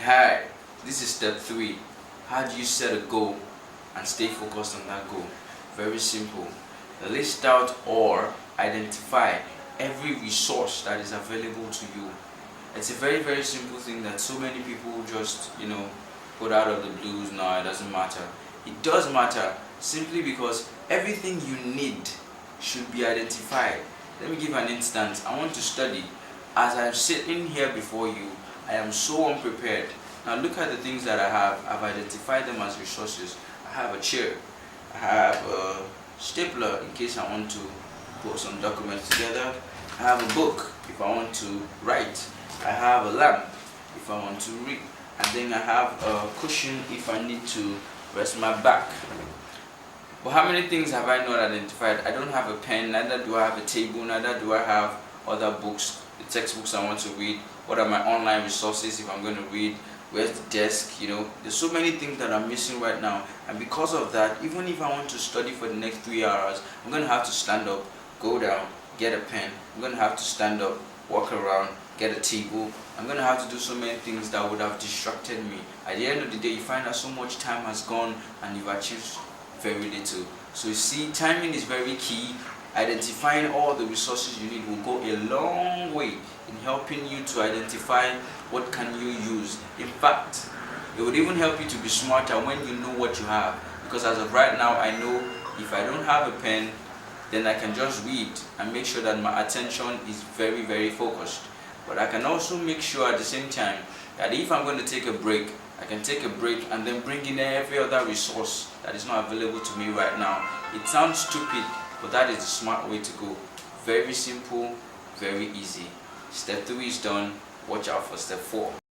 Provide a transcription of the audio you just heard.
Hi, this is step 3. How do you set a goal and stay focused on that goal? Very simple. List out or identify every resource that is available to you. It's a very simple thing that so many people just put out of the blues. No, it doesn't matter. It does matter simply because everything you need should be identified. Let me give an instance. I want to study. As I'm sitting here before you, I am so unprepared. Now look at the things that I have. I've identified them as resources. I have a chair. I have a stapler in case I want to put some documents together. I have a book if I want to write. I have a lamp if I want to read. And then I have a cushion if I need to rest my back. But how many things have I not identified? I don't have a pen, neither do I have a table, neither do I have other books, the textbooks I want to read. What are my online resources if I'm going to read? Where's the desk? There's so many things that I'm missing right now. And because of that, even if I want to study for the next 3 hours, I'm going to have to stand up, go down, get a pen. I'm going to have to stand up, walk around, get a table. I'm going to have to do so many things that would have distracted me. At the end of the day, you find that so much time has gone and you've achieved very little. So you see, timing is very key. Identifying all the resources you need will go a long way in helping you to identify what can you use. In fact, it would even help you to be smarter when you know what you have. Because as of right now, I know if I don't have a pen, then I can just read and make sure that my attention is very focused. But I can also make sure at the same time that if I'm going to take a break, I can take a break and then bring in every other resource that is not available to me right now. It sounds stupid, but that is the smart way to go. Very simple, very easy. Step 3 is done. Watch out for step 4.